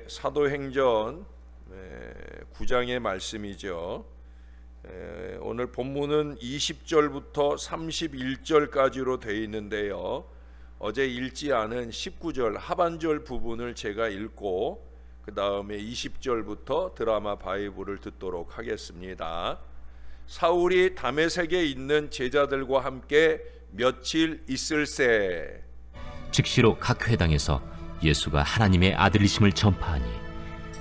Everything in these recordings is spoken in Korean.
사도행전 9장의 말씀이죠. 오늘 본문은 20절부터 31절까지로 되어 있는데요. 어제 읽지 않은 19절 하반절 부분을 제가 읽고 그 다음에 20절부터 드라마 바이블을 듣도록 하겠습니다. 사울이 다메섹에 있는 제자들과 함께 며칠 있을새 즉시로 각 회당에서 예수가 하나님의 아들이심을 전파하니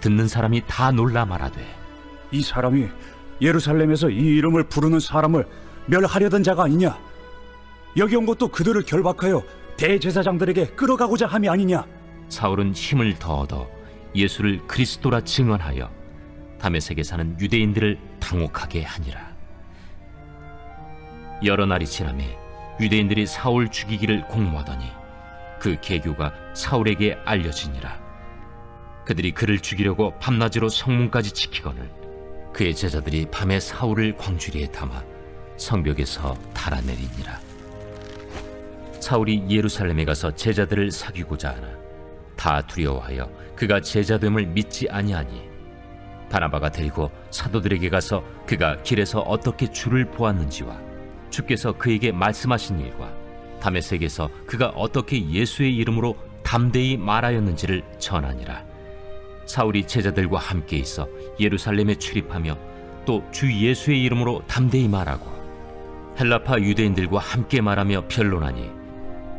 듣는 사람이 다 놀라 말하되 이 사람이 예루살렘에서 이 이름을 부르는 사람을 멸하려던 자가 아니냐? 여기 온 것도 그들을 결박하여 대제사장들에게 끌어가고자 함이 아니냐? 사울은 힘을 더 얻어 예수를 그리스도라 증언하여 다메섹에 사는 유대인들을 당혹하게 하니라. 여러 날이 지나매 유대인들이 사울 죽이기를 공모하더니 그 계교가 사울에게 알려지니라. 그들이 그를 죽이려고 밤낮으로 성문까지 지키거늘 그의 제자들이 밤에 사울을 광주리에 담아 성벽에서 달아내리니라. 사울이 예루살렘에 가서 제자들을 사귀고자 하나 다 두려워하여 그가 제자됨을 믿지 아니하니 바나바가 데리고 사도들에게 가서 그가 길에서 어떻게 주를 보았는지와 주께서 그에게 말씀하신 일과 다메섹에서 그가 어떻게 예수의 이름으로 담대히 말하였는지를 전하니라. 사울이 제자들과 함께 있어 예루살렘에 출입하며 또 주 예수의 이름으로 담대히 말하고 헬라파 유대인들과 함께 말하며 변론하니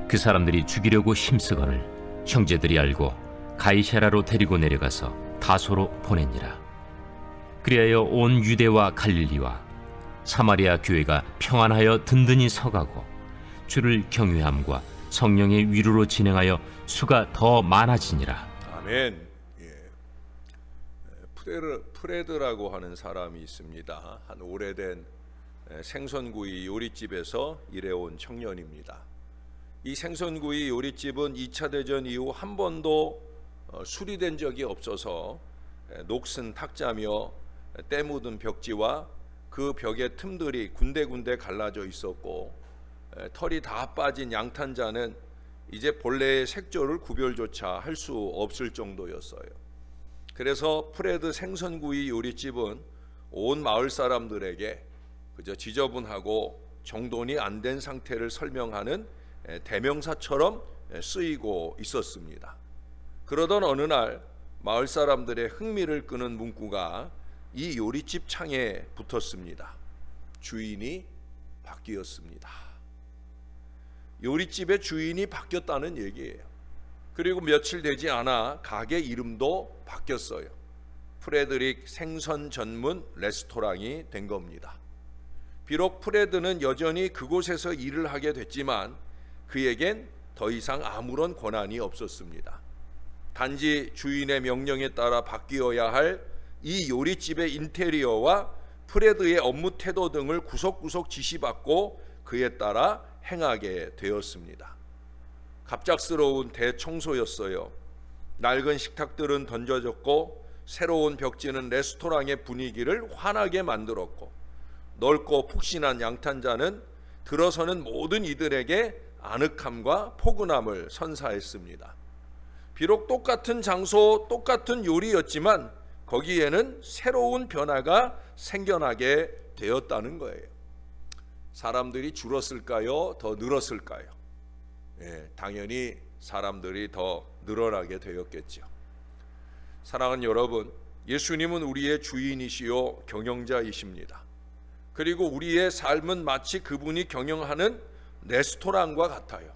그 사람들이 죽이려고 힘쓰거늘 형제들이 알고 가이사랴로 데리고 내려가서 다소로 보내니라. 그리하여 온 유대와 갈릴리와 사마리아 교회가 평안하여 든든히 서가고 주를 경외함과 성령의 위로로 진행하여 수가 더 많아지니라. 아멘. 프레드라고 하는 사람이 있습니다. 한 오래된 생선구이 요리집에서 일해온 청년입니다. 이 생선구이 요리집은 2차 대전 이후 한 번도 수리된 적이 없어서 녹슨 탁자며 때 묻은 벽지와 그 벽의 틈들이 군데군데 갈라져 있었고 털이 다 빠진 양탄자는 이제 본래의 색조를 구별조차 할 수 없을 정도였어요. 그래서 프레드 생선구이 요리집은 온 마을 사람들에게 그저 지저분하고 정돈이 안 된 상태를 설명하는 대명사처럼 쓰이고 있었습니다. 그러던 어느 날 마을 사람들의 흥미를 끄는 문구가 이 요리집 창에 붙었습니다. 주인이 바뀌었습니다. 요리집의 주인이 바뀌었다는 얘기예요. 그리고 며칠 되지 않아 가게 이름도 바뀌었어요. 프레드릭 생선 전문 레스토랑이 된 겁니다. 비록 프레드는 여전히 그곳에서 일을 하게 됐지만 그에겐 더 이상 아무런 권한이 없었습니다. 단지 주인의 명령에 따라 바뀌어야 할 이 요리집의 인테리어와 프레드의 업무 태도 등을 구석구석 지시받고 그에 따라 행하게 되었습니다. 갑작스러운 대청소였어요. 낡은 식탁들은 던져졌고 새로운 벽지는 레스토랑의 분위기를 환하게 만들었고 넓고 푹신한 양탄자는 들어서는 모든 이들에게 아늑함과 포근함을 선사했습니다. 비록 똑같은 장소, 똑같은 요리였지만 거기에는 새로운 변화가 생겨나게 되었다는 거예요. 사람들이 줄었을까요? 더 늘었을까요? 당연히 사람들이 더 늘어나게 되었겠죠. 사랑하는 여러분, 예수님은 우리의 주인이시요 경영자이십니다. 그리고 우리의 삶은 마치 그분이 경영하는 레스토랑과 같아요.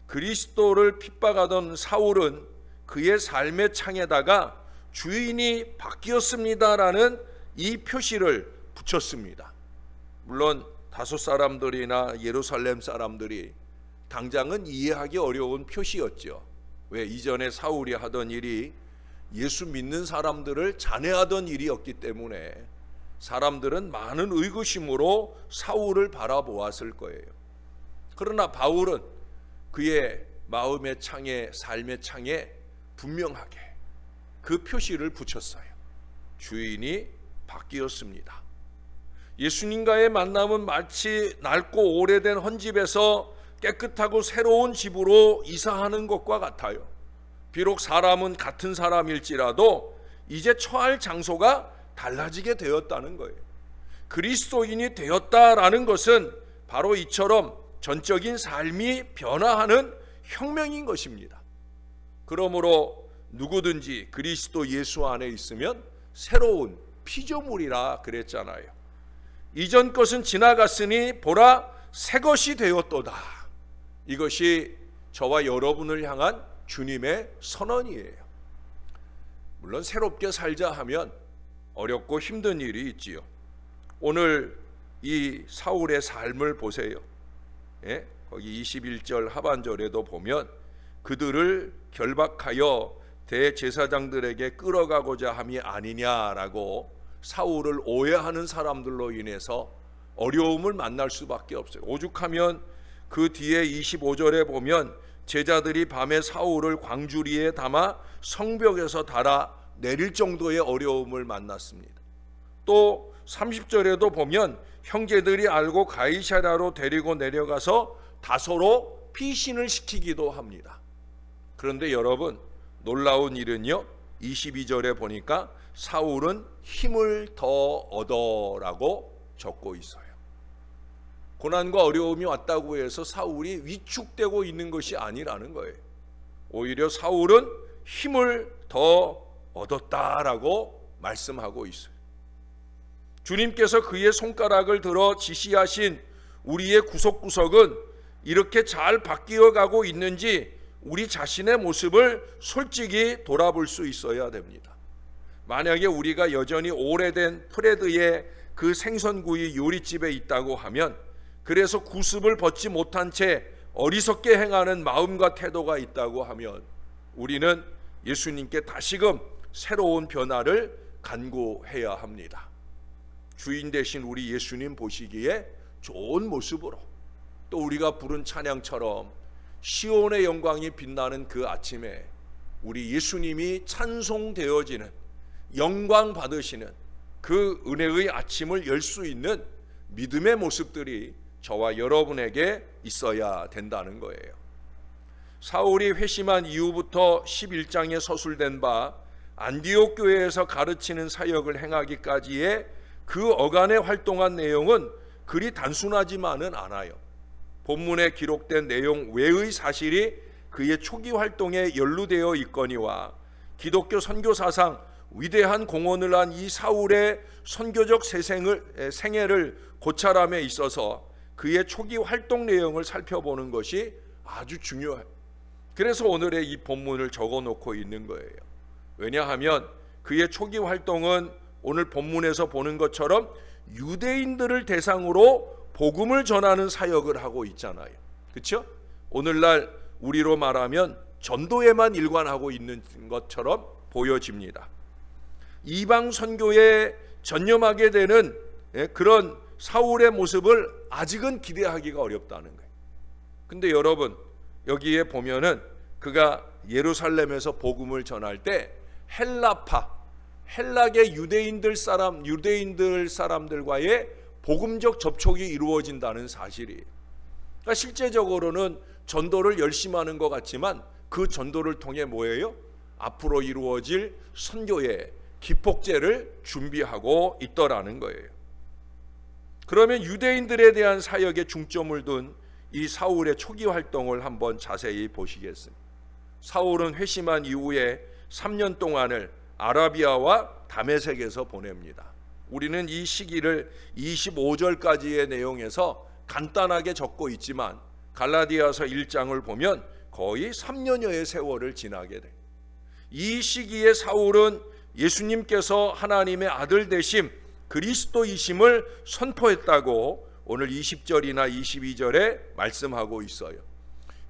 그리스도를 핍박하던 사울은 그의 삶의 창에다가 주인이 바뀌었습니다라는 이 표시를 붙였습니다. 물론 다소 사람들이나 예루살렘 사람들이 당장은 이해하기 어려운 표시였죠. 왜? 이전에 사울이 하던 일이 예수 믿는 사람들을 잔해하던 일이었기 때문에 사람들은 많은 의구심으로 사울을 바라보았을 거예요. 그러나 바울은 그의 마음의 창에, 삶의 창에 분명하게 그 표시를 붙였어요. 주인이 바뀌었습니다. 예수님과의 만남은 마치 낡고 오래된 헌집에서 깨끗하고 새로운 집으로 이사하는 것과 같아요. 비록 사람은 같은 사람일지라도 이제 처할 장소가 달라지게 되었다는 거예요. 그리스도인이 되었다라는 것은 바로 이처럼 전적인 삶이 변화하는 혁명인 것입니다. 그러므로 누구든지 그리스도 예수 안에 있으면 새로운 피조물이라 그랬잖아요. 이전 것은 지나갔으니 보라 새 것이 되었도다. 이것이 저와 여러분을 향한 주님의 선언이에요. 물론 새롭게 살자 하면 어렵고 힘든 일이 있지요. 오늘 이 사울의 삶을 보세요. 예? 거기 21절 하반절에도 보면 그들을 결박하여 대제사장들에게 끌어가고자 함이 아니냐라고 사울을 오해하는 사람들로 인해서 어려움을 만날 수밖에 없어요. 오죽하면 그 뒤에 25절에 보면 제자들이 밤에 사울을 광주리에 담아 성벽에서 달아 내릴 정도의 어려움을 만났습니다. 또 30절에도 보면 형제들이 알고 가이사랴로 데리고 내려가서 다소로 피신을 시키기도 합니다. 그런데 여러분, 놀라운 일은요, 22절에 보니까 사울은 힘을 더 얻어라고 적고 있어요. 고난과 어려움이 왔다고 해서 사울이 위축되고 있는 것이 아니라는 거예요. 오히려 사울은 힘을 더 얻었다라고 말씀하고 있어요. 주님께서 그의 손가락을 들어 지시하신 우리의 구석구석은 이렇게 잘 바뀌어 가고 있는지 우리 자신의 모습을 솔직히 돌아볼 수 있어야 됩니다. 만약에 우리가 여전히 오래된 프레드의 그 생선구이 요리집에 있다고 하면, 그래서 구습을 벗지 못한 채 어리석게 행하는 마음과 태도가 있다고 하면, 우리는 예수님께 다시금 새로운 변화를 간구해야 합니다. 주인 되신 우리 예수님 보시기에 좋은 모습으로, 또 우리가 부른 찬양처럼 시온의 영광이 빛나는 그 아침에 우리 예수님이 찬송되어지는, 영광 받으시는 그 은혜의 아침을 열 수 있는 믿음의 모습들이 저와 여러분에게 있어야 된다는 거예요. 사울이 회심한 이후부터 11장에 서술된 바 안디옥 교회에서 가르치는 사역을 행하기까지의 그 어간에 활동한 내용은 그리 단순하지만은 않아요. 본문에 기록된 내용 외의 사실이 그의 초기 활동에 연루되어 있거니와 기독교 선교 사상 위대한 공헌을 한 이 사울의 선교적 생애를 고찰함에 있어서 그의 초기 활동 내용을 살펴보는 것이 아주 중요해요. 그래서 오늘의 이 본문을 적어놓고 있는 거예요. 왜냐하면 그의 초기 활동은 오늘 본문에서 보는 것처럼 유대인들을 대상으로 복음을 전하는 사역을 하고 있잖아요. 그렇죠? 오늘날 우리로 말하면 전도에만 일관하고 있는 것처럼 보여집니다. 이방 선교에 전념하게 되는 그런 사울의 모습을 아직은 기대하기가 어렵다는 거예요. 근데 여러분, 여기에 보면은 그가 예루살렘에서 복음을 전할 때 헬라파, 헬락의 유대인들 사람들과의 복음적 접촉이 이루어진다는 사실이에요. 그러니까 실제적으로는 전도를 열심히 하는 것 같지만 그 전도를 통해 뭐예요? 앞으로 이루어질 선교의 기폭제를 준비하고 있더라는 거예요. 그러면 유대인들에 대한 사역에 중점을 둔 이 사울의 초기 활동을 한번 자세히 보시겠습니다. 사울은 회심한 이후에 3년 동안을 아라비아와 다메섹에서 보냅니다. 우리는 이 시기를 25절까지의 내용에서 간단하게 적고 있지만 갈라디아서 1장을 보면 거의 3년여의 세월을 지나게 돼요. 이 시기에 사울은 예수님께서 하나님의 아들 되심 그리스도이심을 선포했다고 오늘 20절이나 22절에 말씀하고 있어요.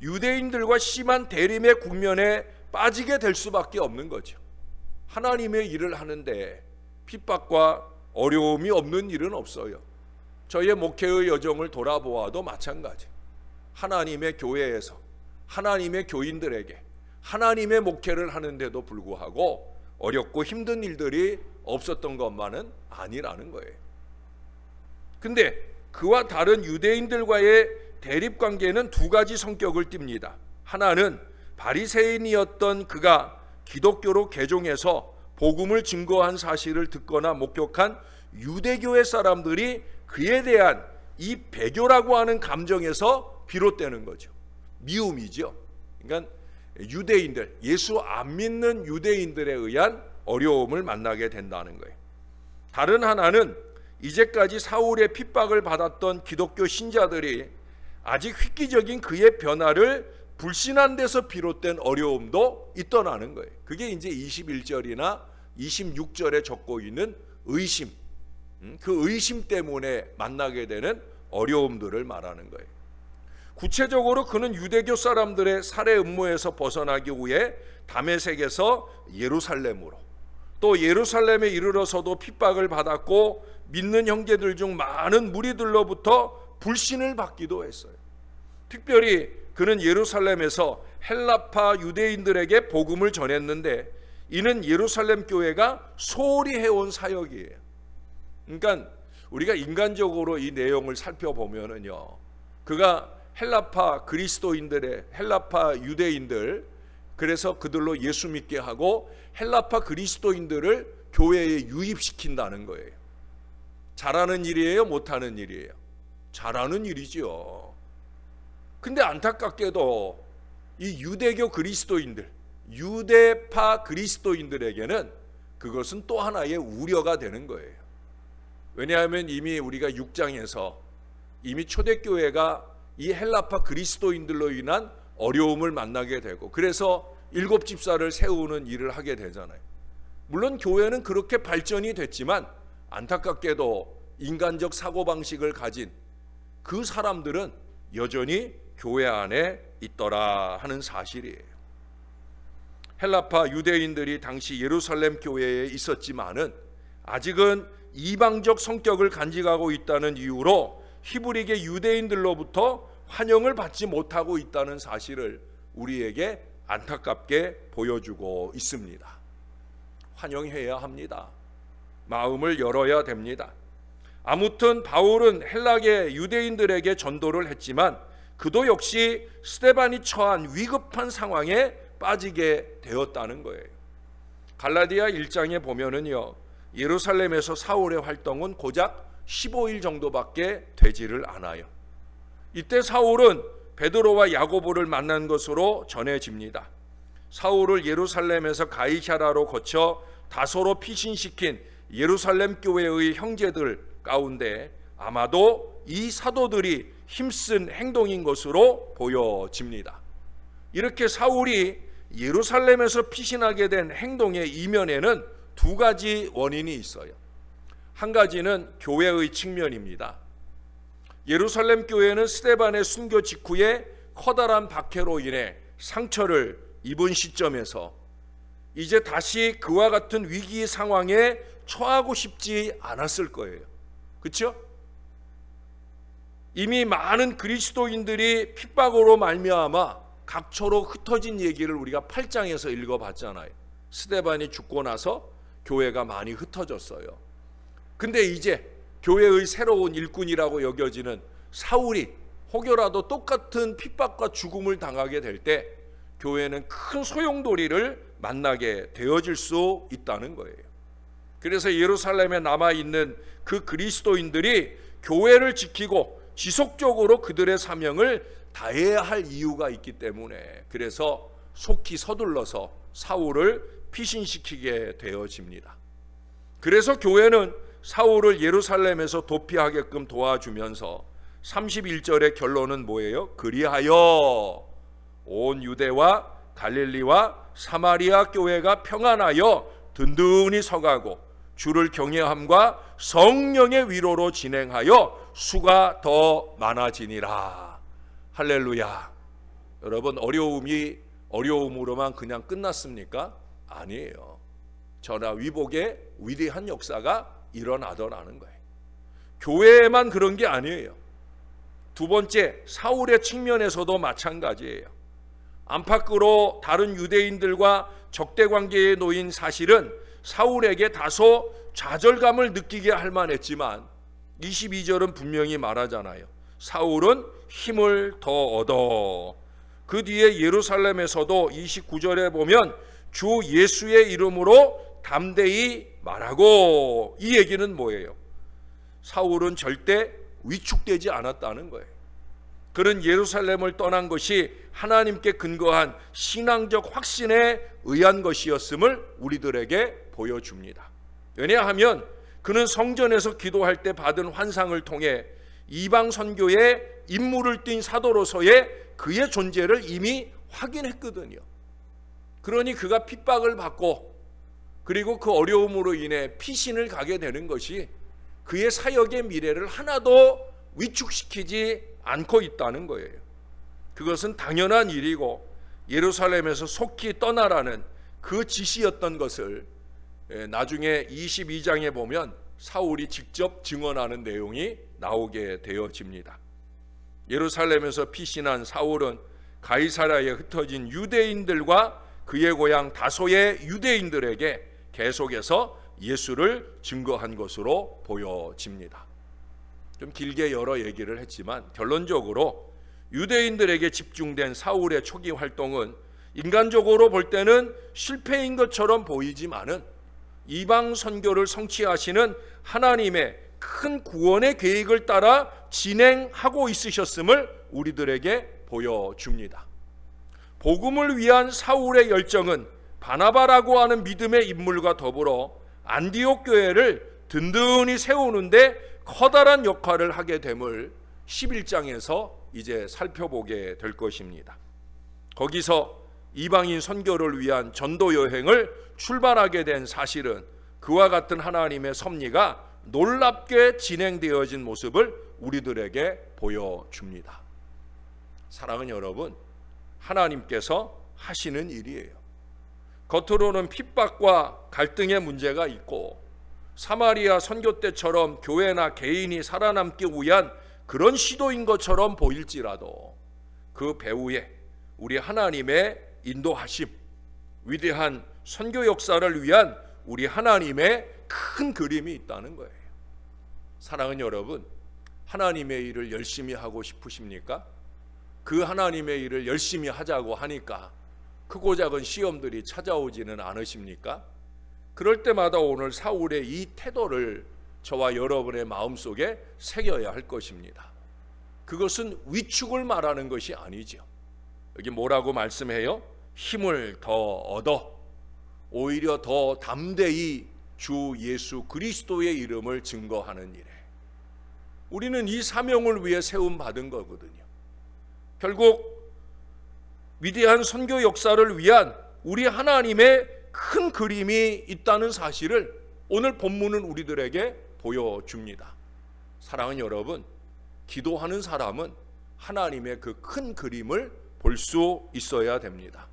유대인들과 심한 대립의 국면에 빠지게 될 수밖에 없는 거죠. 하나님의 일을 하는데 핍박과 어려움이 없는 일은 없어요. 저의 목회의 여정을 돌아보아도 마찬가지. 하나님의 교회에서 하나님의 교인들에게 하나님의 목회를 하는데도 불구하고 어렵고 힘든 일들이 없었던 것만은 아니라는 거예요. 근데 그와 다른 유대인들과의 대립관계는 두 가지 성격을 띱니다. 하나는 바리새인이었던 그가 기독교로 개종해서 복음을 증거한 사실을 듣거나 목격한 유대교의 사람들이 그에 대한 이 배교라고 하는 감정에서 비롯되는 거죠. 미움이죠. 그러니까 유대인들, 예수 안 믿는 유대인들에 의한 어려움을 만나게 된다는 거예요. 다른 하나는 이제까지 사울의 핍박을 받았던 기독교 신자들이 아직 획기적인 그의 변화를 불신한 데서 비롯된 어려움도 있더라는 거예요. 그게 이제 21절이나 26절에 적고 있는 의심, 그 의심 때문에 만나게 되는 어려움들을 말하는 거예요. 구체적으로 그는 유대교 사람들의 살해 음모에서 벗어나기 위해 다메섹에서 예루살렘으로, 또 예루살렘에 이르러서도 핍박을 받았고 믿는 형제들 중 많은 무리들로부터 불신을 받기도 했어요. 특별히 그는 예루살렘에서 헬라파 유대인들에게 복음을 전했는데 이는 예루살렘 교회가 소홀히 해온 사역이에요. 그러니까 우리가 인간적으로 이 내용을 살펴보면은요, 그가 헬라파 그리스도인들의 헬라파 유대인들, 그래서 그들로 예수 믿게 하고 헬라파 그리스도인들을 교회에 유입시킨다는 거예요. 잘하는 일이에요, 못하는 일이에요? 잘하는 일이죠. 근데 안타깝게도 이 유대교 그리스도인들, 유대파 그리스도인들에게는 그것은 또 하나의 우려가 되는 거예요. 왜냐하면 이미 우리가 6장에서 이미 초대교회가 이 헬라파 그리스도인들로 인한 어려움을 만나게 되고 그래서 7집사를 세우는 일을 하게 되잖아요. 물론 교회는 그렇게 발전이 됐지만 안타깝게도 인간적 사고방식을 가진 그 사람들은 여전히 교회 안에 있더라 하는 사실이에요. 헬라파 유대인들이 당시 예루살렘 교회에 있었지만은 아직은 이방적 성격을 간직하고 있다는 이유로 히브리계 유대인들로부터 환영을 받지 못하고 있다는 사실을 우리에게 안타깝게 보여주고 있습니다. 환영해야 합니다. 마음을 열어야 됩니다. 아무튼 바울은 헬라계 유대인들에게 전도를 했지만 그도 역시 스데반이 처한 위급한 상황에 빠지게 되었다는 거예요. 갈라디아 1장에 보면은요, 예루살렘에서 사울의 활동은 고작 15일 정도밖에 되지를 않아요. 이때 사울은 베드로와 야고보를 만난 것으로 전해집니다. 사울을 예루살렘에서 가이사라로 거쳐 다소로 피신시킨 예루살렘 교회의 형제들 가운데 아마도 이 사도들이 힘쓴 행동인 것으로 보여집니다. 이렇게 사울이 예루살렘에서 피신하게 된 행동의 이면에는 두 가지 원인이 있어요. 한 가지는 교회의 측면입니다. 예루살렘 교회는 스데반의 순교 직후에 커다란 박해로 인해 상처를 입은 시점에서 이제 다시 그와 같은 위기 상황에 처하고 싶지 않았을 거예요. 그렇죠? 이미 많은 그리스도인들이 핍박으로 말미암아 각처로 흩어진 얘기를 우리가 8장에서 읽어봤잖아요. 스데반이 죽고 나서 교회가 많이 흩어졌어요. 근데 이제 교회의 새로운 일꾼이라고 여겨지는 사울이 혹여라도 똑같은 핍박과 죽음을 당하게 될 때 교회는 큰 소용돌이를 만나게 되어질 수 있다는 거예요. 그래서 예루살렘에 남아있는 그 그리스도인들이 교회를 지키고 지속적으로 그들의 사명을 다해야 할 이유가 있기 때문에 그래서 속히 서둘러서 사울을 피신시키게 되어집니다. 그래서 교회는 사울을 예루살렘에서 도피하게끔 도와주면서 31절의 결론은 뭐예요? 그리하여 온 유대와 갈릴리와 사마리아 교회가 평안하여 든든히 서가고 주를 경외함과 성령의 위로로 진행하여 수가 더 많아지니라. 할렐루야. 여러분, 어려움이 어려움으로만 그냥 끝났습니까? 아니에요. 전화위복의 위대한 역사가 일어나더라는 거예요. 교회에만 그런 게 아니에요. 두 번째, 사울의 측면에서도 마찬가지예요. 안팎으로 다른 유대인들과 적대관계에 놓인 사실은 사울에게 다소 좌절감을 느끼게 할 만했지만 22절은 분명히 말하잖아요. 사울은 힘을 더 얻어 그 뒤에 예루살렘에서도 29절에 보면 주 예수의 이름으로 담대히 말하고, 이 얘기는 뭐예요? 사울은 절대 위축되지 않았다는 거예요. 그는 예루살렘을 떠난 것이 하나님께 근거한 신앙적 확신에 의한 것이었음을 우리들에게 보여줍니다. 왜냐하면 그는 성전에서 기도할 때 받은 환상을 통해 이방 선교에 임무를 띈 사도로서의 그의 존재를 이미 확인했거든요. 그러니 그가 핍박을 받고 그리고 그 어려움으로 인해 피신을 가게 되는 것이 그의 사역의 미래를 하나도 위축시키지 않고 있다는 거예요. 그것은 당연한 일이고 예루살렘에서 속히 떠나라는 그 지시였던 것을 나중에 22장에 보면 사울이 직접 증언하는 내용이 나오게 되어집니다. 예루살렘에서 피신한 사울은 가이사랴에 흩어진 유대인들과 그의 고향 다소의 유대인들에게 계속해서 예수를 증거한 것으로 보여집니다. 좀 길게 여러 얘기를 했지만 결론적으로 유대인들에게 집중된 사울의 초기 활동은 인간적으로 볼 때는 실패인 것처럼 보이지만은 이방 선교를 성취하시는 하나님의 큰 구원의 계획을 따라 진행하고 있으셨음을 우리들에게 보여줍니다. 복음을 위한 사울의 열정은 바나바라고 하는 믿음의 인물과 더불어 안디옥 교회를 든든히 세우는데 커다란 역할을 하게 됨을 11장에서 이제 살펴보게 될 것입니다. 거기서 이방인 선교를 위한 전도 여행을 출발하게 된 사실은 그와 같은 하나님의 섭리가 놀랍게 진행되어진 모습을 우리들에게 보여줍니다. 사랑하는 여러분, 하나님께서 하시는 일이에요. 겉으로는 핍박과 갈등의 문제가 있고 사마리아 선교 때처럼 교회나 개인이 살아남기 위한 그런 시도인 것처럼 보일지라도 그 배후에 우리 하나님의 인도하심, 위대한 선교 역사를 위한 우리 하나님의 큰 그림이 있다는 거예요. 사랑하는 여러분, 하나님의 일을 열심히 하고 싶으십니까? 그 하나님의 일을 열심히 하자고 하니까 크고 작은 시험들이 찾아오지는 않으십니까? 그럴 때마다 오늘 사울의 이 태도를 저와 여러분의 마음속에 새겨야 할 것입니다. 그것은 위축을 말하는 것이 아니죠. 여기 뭐라고 말씀해요? 힘을 더 얻어 오히려 더 담대히 주 예수 그리스도의 이름을 증거하는 일에 우리는 이 사명을 위해 세움 받은 거거든요. 결국 위대한 선교 역사를 위한 우리 하나님의 큰 그림이 있다는 사실을 오늘 본문은 우리들에게 보여줍니다. 사랑하는 여러분, 기도하는 사람은 하나님의 그 큰 그림을 볼 수 있어야 됩니다.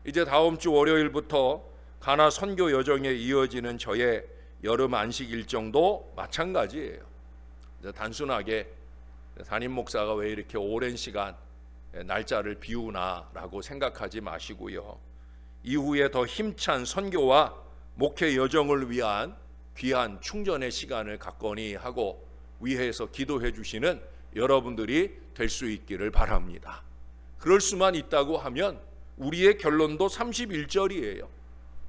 이제 다음 주 월요일부터 가나 선교 여정에 이어지는 저의 여름 안식 일정도 마찬가지예요. 단순하게 담임 목사가 왜 이렇게 오랜 시간 날짜를 비우나라고 생각하지 마시고요. 이후에 더 힘찬 선교와 목회 여정을 위한 귀한 충전의 시간을 갖거니 하고 위에서 기도해 주시는 여러분들이 될 수 있기를 바랍니다. 그럴 수만 있다고 하면 우리의 결론도 31절이에요.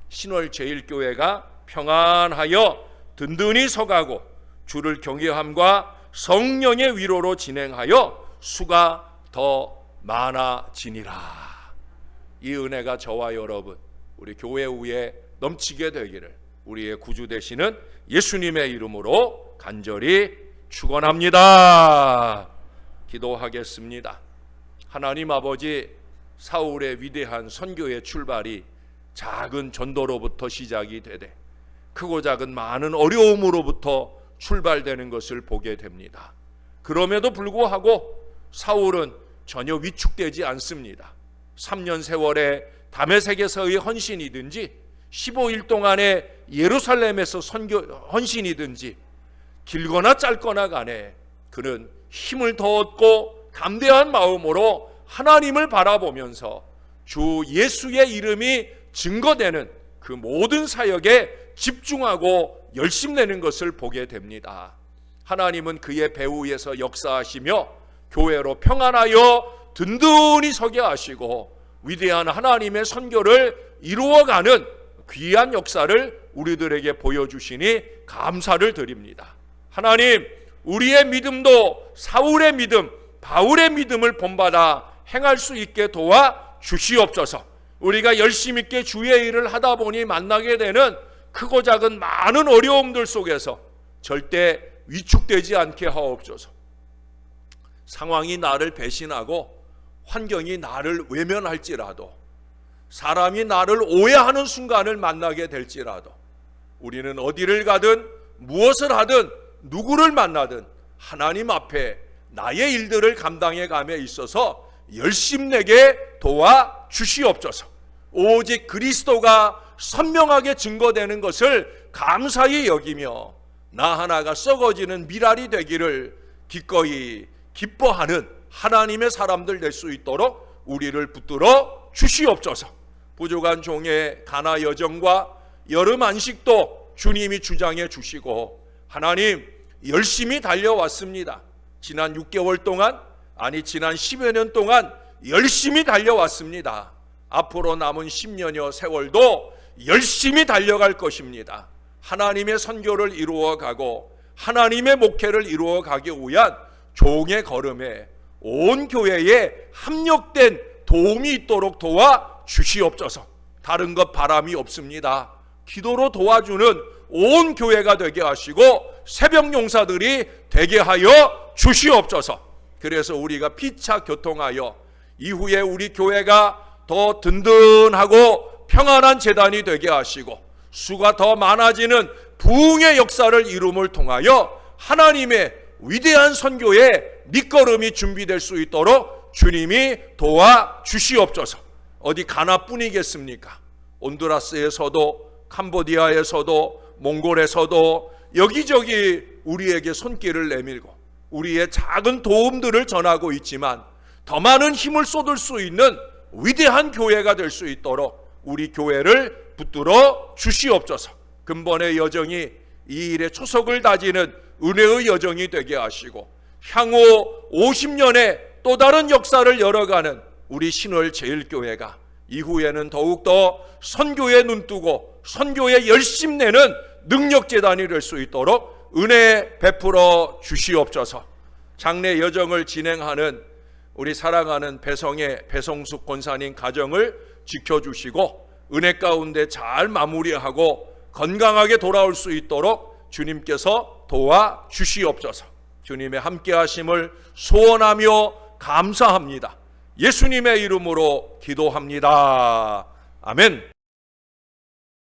신월제일교회가 평안하여 든든히 서가고 주를 경외함과 성령의 위로로 진행하여 수가 더 많아지니라. 이 은혜가 저와 여러분 우리 교회 위에 넘치게 되기를 우리의 구주 되시는 예수님의 이름으로 간절히 축원합니다. 기도하겠습니다. 하나님 아버지, 사울의 위대한 선교의 출발이 작은 전도로부터 시작이 되되 크고 작은 많은 어려움으로부터 출발되는 것을 보게 됩니다. 그럼에도 불구하고 사울은 전혀 위축되지 않습니다. 3년 세월에 다메섹에서의 헌신이든지 15일 동안의 예루살렘에서 선교 헌신이든지 길거나 짧거나 간에 그는 힘을 더 얻고 담대한 마음으로 하나님을 바라보면서 주 예수의 이름이 증거되는 그 모든 사역에 집중하고 열심내는 것을 보게 됩니다. 하나님은 그의 배후에서 역사하시며 교회로 평안하여 든든히 서게 하시고 위대한 하나님의 선교를 이루어가는 귀한 역사를 우리들에게 보여주시니 감사를 드립니다. 하나님, 우리의 믿음도 사울의 믿음, 바울의 믿음을 본받아 행할 수 있게 도와 주시옵소서. 우리가 열심 있게 주의 일을 하다 보니 만나게 되는 크고 작은 많은 어려움들 속에서 절대 위축되지 않게 하옵소서. 상황이 나를 배신하고 환경이 나를 외면할지라도, 사람이 나를 오해하는 순간을 만나게 될지라도, 우리는 어디를 가든 무엇을 하든 누구를 만나든 하나님 앞에 나의 일들을 감당해 감에 있어서 열심내게 도와 주시옵소서. 오직 그리스도가 선명하게 증거되는 것을 감사히 여기며 나 하나가 썩어지는 미랄이 되기를 기꺼이 기뻐하는 하나님의 사람들 될 수 있도록 우리를 붙들어 주시옵소서. 부족한 종의 가나 여정과 여름 안식도 주님이 주장해 주시고, 하나님 열심히 달려왔습니다. 지난 6개월 동안, 아니 지난 10여 년 동안 열심히 달려왔습니다. 앞으로 남은 10년여 세월도 열심히 달려갈 것입니다. 하나님의 선교를 이루어가고 하나님의 목회를 이루어가기 위한 종의 걸음에 온 교회에 합력된 도움이 있도록 도와 주시옵소서. 다른 것 바람이 없습니다. 기도로 도와주는 온 교회가 되게 하시고 새벽 용사들이 되게 하여 주시옵소서. 그래서 우리가 피차 교통하여 이후에 우리 교회가 더 든든하고 평안한 재단이 되게 하시고 수가 더 많아지는 부흥의 역사를 이룸을 통하여 하나님의 위대한 선교의 밑거름이 준비될 수 있도록 주님이 도와 주시옵소서. 어디 가나뿐이겠습니까? 온두라스에서도 캄보디아에서도 몽골에서도 여기저기 우리에게 손길을 내밀고 우리의 작은 도움들을 전하고 있지만 더 많은 힘을 쏟을 수 있는 위대한 교회가 될 수 있도록 우리 교회를 붙들어 주시옵소서. 근본의 여정이 이 일의 초석을 다지는 은혜의 여정이 되게 하시고 향후 50년의 또 다른 역사를 열어가는 우리 신월 제일교회가 이후에는 더욱더 선교에 눈뜨고 선교에 열심 내는 능력재단이 될 수 있도록 은혜 베풀어 주시옵소서. 장래 여정을 진행하는 우리 사랑하는 배성의 배성숙 권사님 가정을 지켜주시고 은혜 가운데 잘 마무리하고 건강하게 돌아올 수 있도록 주님께서 도와 주시옵소서. 주님의 함께 하심을 소원하며 감사합니다. 예수님의 이름으로 기도합니다. 아멘.